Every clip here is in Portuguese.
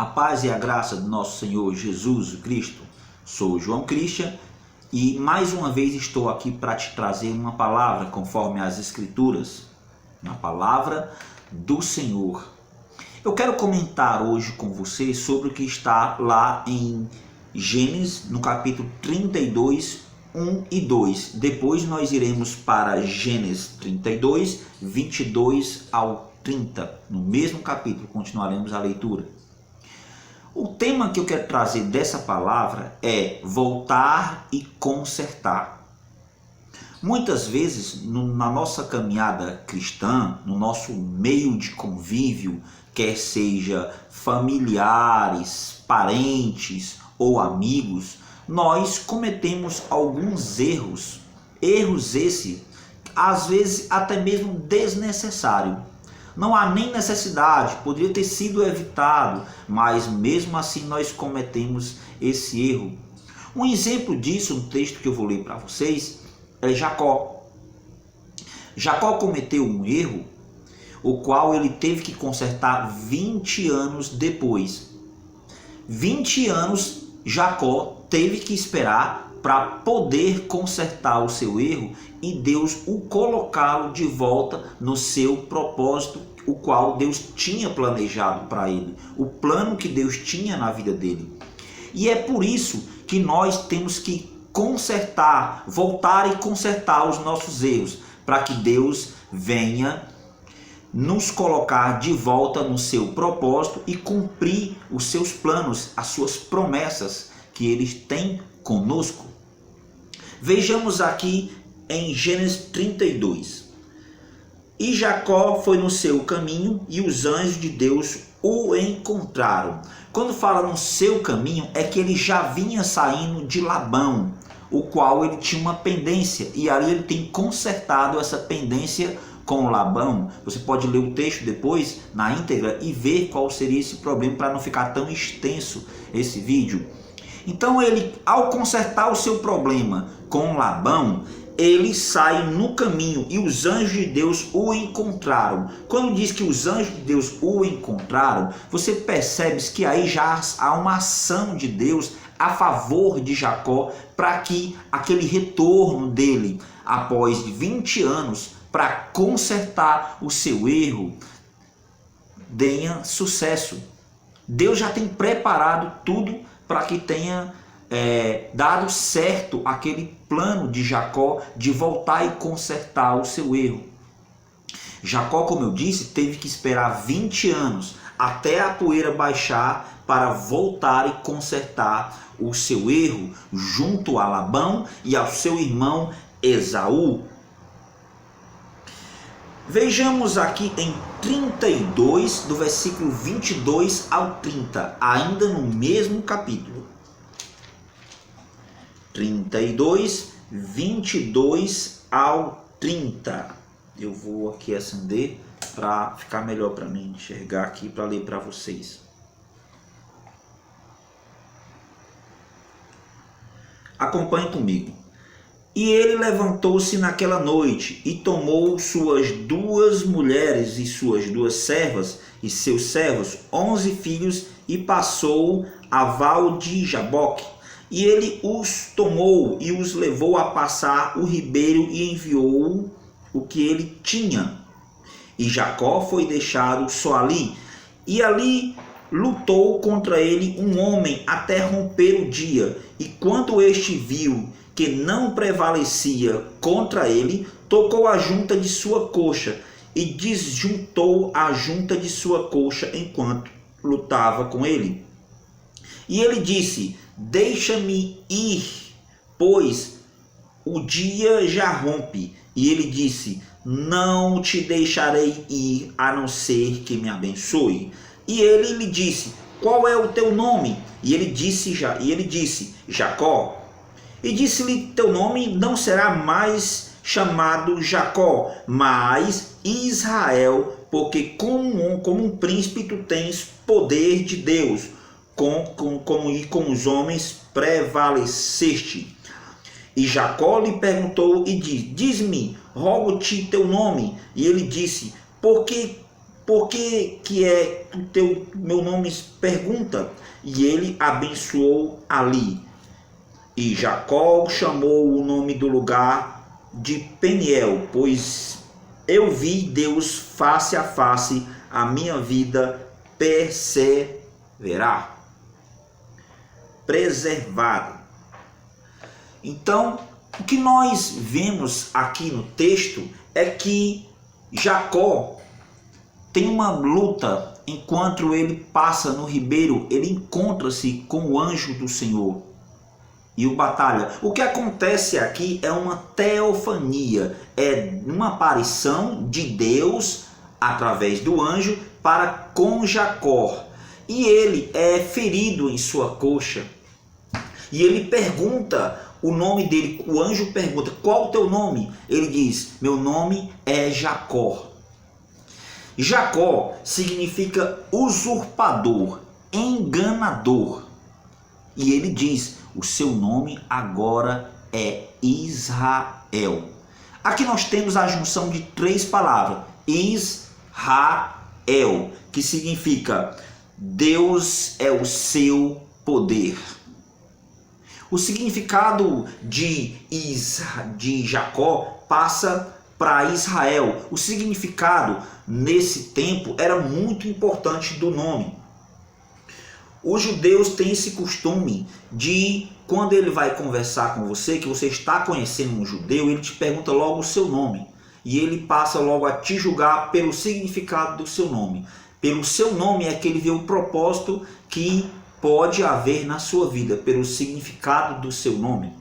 A paz e a graça do nosso Senhor Jesus Cristo. Sou João Christian e mais uma vez estou aqui para te trazer uma palavra conforme as Escrituras, uma palavra do Senhor. Eu quero comentar hoje com você sobre o que está lá em Gênesis, no capítulo 32, 1 e 2. Depois nós iremos para Gênesis 32, 22 ao 30. No mesmo capítulo continuaremos a leitura. O tema que eu quero trazer dessa palavra é voltar e consertar. Muitas vezes na nossa caminhada cristã, no nosso meio de convívio, quer seja familiares, parentes ou amigos, nós cometemos alguns erros. Erros esses, às vezes até mesmo desnecessários. Não há nem necessidade, poderia ter sido evitado, mas mesmo assim nós cometemos esse erro. Um exemplo disso, no texto que eu vou ler para vocês, é Jacó. Jacó cometeu um erro, o qual ele teve que consertar 20 anos depois. 20 anos Jacó teve que esperar para poder consertar o seu erro e Deus o colocá-lo de volta no seu propósito, o qual Deus tinha planejado para ele, o plano que Deus tinha na vida dele. E é por isso que nós temos que consertar, voltar e consertar os nossos erros, para que Deus venha nos colocar de volta no seu propósito e cumprir os seus planos, as suas promessas que Ele tem conosco. Vejamos aqui em Gênesis 32. E Jacó foi no seu caminho e os anjos de Deus o encontraram. Quando fala no seu caminho, é que ele já vinha saindo de Labão, o qual ele tinha uma pendência, e ali ele tem consertado essa pendência com Labão. Você pode ler o texto depois na íntegra e ver qual seria esse problema, para não ficar tão extenso esse vídeo. Então ele, ao consertar o seu problema com Labão, ele sai no caminho e os anjos de Deus o encontraram. Quando diz que os anjos de Deus o encontraram, você percebe que aí já há uma ação de Deus a favor de Jacó, para que aquele retorno dele após 20 anos para consertar o seu erro tenha sucesso. Deus já tem preparado tudo para que tenha dado certo aquele plano de Jacó de voltar e consertar o seu erro. Jacó, como eu disse, teve que esperar 20 anos até a poeira baixar para voltar e consertar o seu erro junto a Labão e ao seu irmão Esaú. Vejamos aqui em 32, do versículo 22 ao 30, ainda no mesmo capítulo. 32, 22 ao 30. Eu vou aqui acender para ficar melhor para mim enxergar aqui, para ler para vocês. Acompanhe comigo. E ele levantou-se naquela noite e tomou suas 2 mulheres e suas 2 servas e seus servos, 11 filhos, e passou a val de Jaboque. E ele os tomou e os levou a passar o ribeiro e enviou o que ele tinha. E Jacó foi deixado só ali. E ali lutou contra ele um homem até romper o dia. E quando este viu que não prevalecia contra ele, tocou a junta de sua coxa e desjuntou a junta de sua coxa enquanto lutava com ele. E ele disse: deixa-me ir, pois o dia já rompe. E ele disse: não te deixarei ir, a não ser que me abençoe. E ele lhe disse: qual é o teu nome? E ele disse: Jacó. E disse-lhe: teu nome não será mais chamado Jacó, mas Israel, porque como um príncipe tu tens poder de Deus, com os homens prevaleceste. E Jacó lhe perguntou e disse: diz-me, rogo-te teu nome. E ele disse: porque por que é o meu nome? Pergunta. E ele abençoou ali. E Jacó chamou o nome do lugar de Peniel, pois eu vi Deus face a face, a minha vida perseverar. Preservado. Então, o que nós vemos aqui no texto é que Jacó tem uma luta. Enquanto ele passa no ribeiro, ele encontra-se com o anjo do Senhor e o batalha. O que acontece aqui é uma teofania, é uma aparição de Deus através do anjo para com Jacó. E ele é ferido em sua coxa. E ele pergunta o nome dele, o anjo pergunta: qual o teu nome? Ele diz: meu nome é Jacó. Jacó significa usurpador, enganador. E ele diz: o seu nome agora é Israel. Aqui nós temos a junção de três palavras: Israel, que significa Deus é o seu poder. O significado de Jacó passa para Israel. O significado nesse tempo era muito importante do nome. Os judeus têm esse costume de, quando ele vai conversar com você, que você está conhecendo um judeu, ele te pergunta logo o seu nome. E ele passa logo a te julgar pelo significado do seu nome. Pelo seu nome é que ele vê o propósito que pode haver na sua vida, pelo significado do seu nome.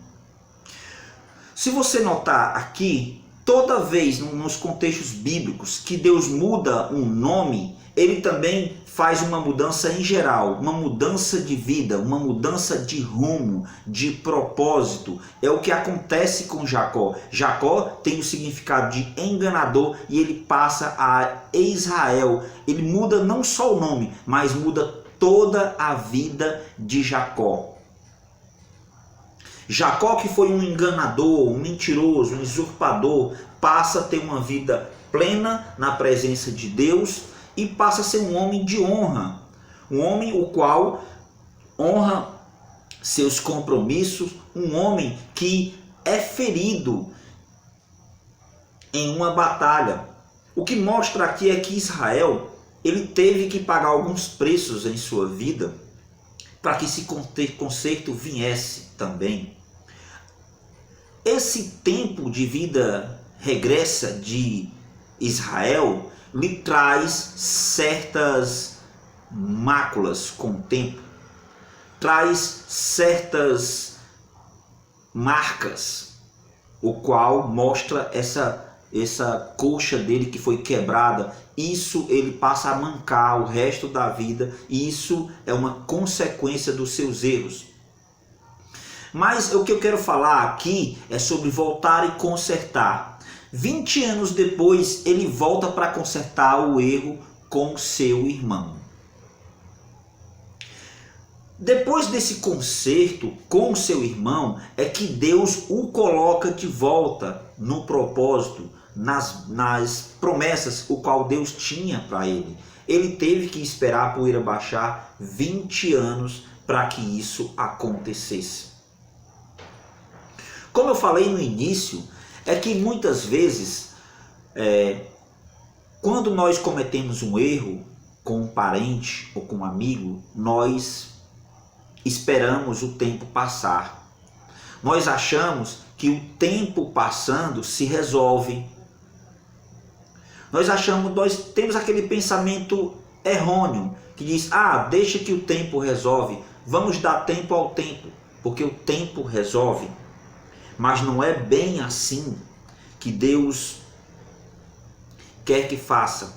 Se você notar aqui, toda vez nos contextos bíblicos que Deus muda um nome, ele também faz uma mudança em geral, uma mudança de vida, uma mudança de rumo, de propósito. É o que acontece com Jacó. Jacó tem o significado de enganador e ele passa a Israel. Ele muda não só o nome, mas muda toda a vida de Jacó. Jacó, que foi um enganador, um mentiroso, um usurpador, passa a ter uma vida plena na presença de Deus e passa a ser um homem de honra. Um homem o qual honra seus compromissos, um homem que é ferido em uma batalha. O que mostra aqui é que Israel, ele teve que pagar alguns preços em sua vida para que esse conserto viesse também. Esse tempo de vida regressa de Israel lhe traz certas máculas com o tempo, traz certas marcas, o qual mostra essa coxa dele que foi quebrada. Isso ele passa a mancar o resto da vida, e isso é uma consequência dos seus erros. Mas o que eu quero falar aqui é sobre voltar e consertar. 20 anos depois, ele volta para consertar o erro com seu irmão. Depois desse conserto com seu irmão, é que Deus o coloca de volta no propósito, nas promessas o qual Deus tinha para ele. Ele teve que esperar a poeira baixar 20 anos para que isso acontecesse. Como eu falei no início, é que muitas vezes, quando nós cometemos um erro com um parente ou com um amigo, nós esperamos o tempo passar. Nós achamos que o tempo passando se resolve. Nós temos aquele pensamento errôneo que diz: deixa que o tempo resolve, vamos dar tempo ao tempo, porque o tempo resolve. Mas não é bem assim que Deus quer que faça.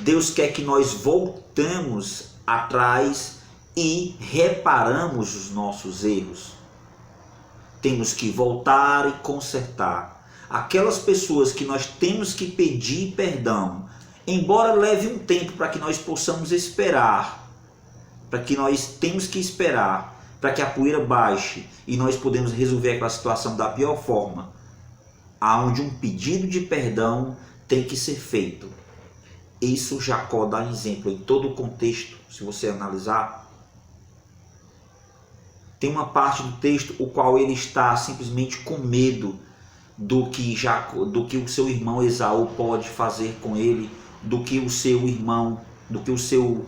Deus quer que nós voltemos atrás e reparamos os nossos erros. Temos que voltar e consertar. Aquelas pessoas que nós temos que pedir perdão, embora leve um tempo para que nós possamos esperar, para que nós temos que esperar, para que a poeira baixe e nós podemos resolver aquela situação da pior forma, aonde um pedido de perdão tem que ser feito. Isso Jacó dá exemplo em todo o contexto, se você analisar. Tem uma parte do texto o qual ele está simplesmente com medo do que o seu irmão Esaú pode fazer com ele, do que o seu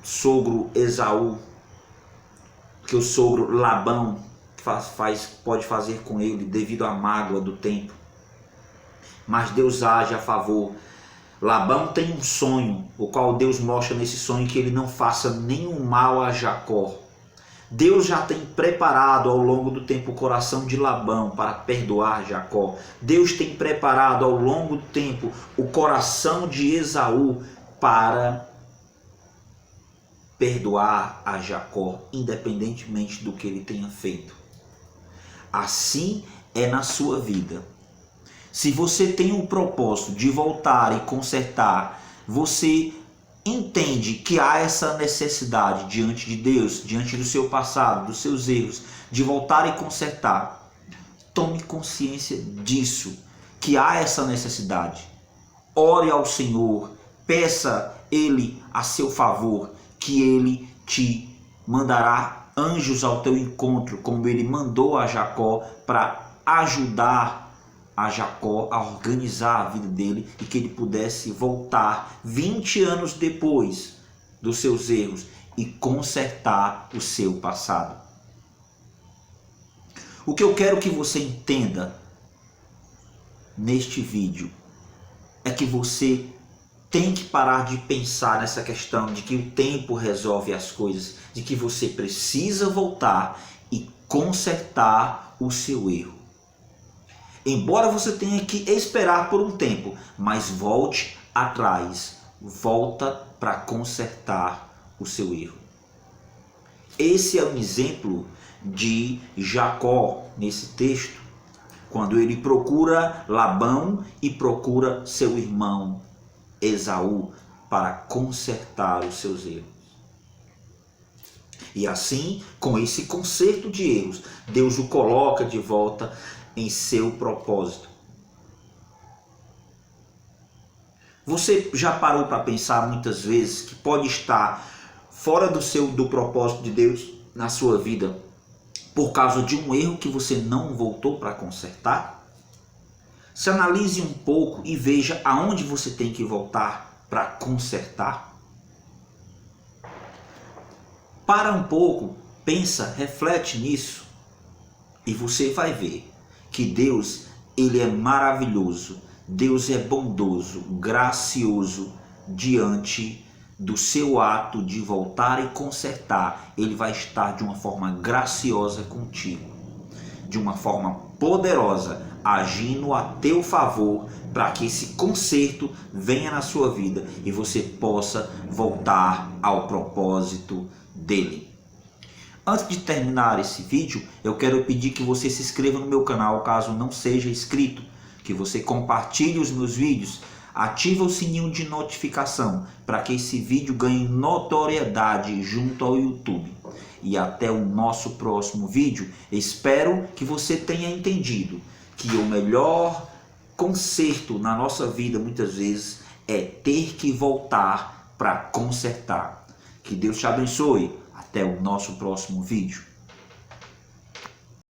sogro Esaú, que o sogro Labão pode fazer com ele devido à mágoa do tempo. Mas Deus age a favor. Labão tem um sonho, o qual Deus mostra nesse sonho que ele não faça nenhum mal a Jacó. Deus já tem preparado ao longo do tempo o coração de Labão para perdoar Jacó. Deus tem preparado ao longo do tempo o coração de Esaú para perdoar a Jacó, independentemente do que ele tenha feito. Assim é na sua vida. Se você tem o propósito de voltar e consertar, você entende que há essa necessidade diante de Deus, diante do seu passado, dos seus erros, de voltar e consertar. Tome consciência disso, que há essa necessidade. Ore ao Senhor, peça Ele a seu favor, que Ele te mandará anjos ao teu encontro, como Ele mandou a Jacó, para ajudar a Jacó a organizar a vida dele e que ele pudesse voltar 20 anos depois dos seus erros e consertar o seu passado. O que eu quero que você entenda neste vídeo é que você tem que parar de pensar nessa questão de que o tempo resolve as coisas, de que você precisa voltar e consertar o seu erro. Embora você tenha que esperar por um tempo, mas volte atrás, volta para consertar o seu erro. Esse é um exemplo de Jacó nesse texto, quando ele procura Labão e procura seu irmão Esaú para consertar os seus erros. E assim, com esse conserto de erros, Deus o coloca de volta em seu propósito. Você já parou para pensar muitas vezes que pode estar fora do propósito de Deus na sua vida por causa de um erro que você não voltou para consertar? Se analise um pouco e veja aonde você tem que voltar para consertar. Para um pouco, pensa, reflete nisso e você vai ver que Deus, ele é maravilhoso, Deus é bondoso, gracioso diante do seu ato de voltar e consertar. Ele vai estar de uma forma graciosa contigo, de uma forma poderosa, agindo a teu favor para que esse conserto venha na sua vida e você possa voltar ao propósito dele. Antes de terminar esse vídeo, eu quero pedir que você se inscreva no meu canal, caso não seja inscrito, que você compartilhe os meus vídeos, ative o sininho de notificação para que esse vídeo ganhe notoriedade junto ao YouTube. E até o nosso próximo vídeo, espero que você tenha entendido que o melhor conserto na nossa vida muitas vezes é ter que voltar para consertar. Que Deus te abençoe. Até o nosso próximo vídeo.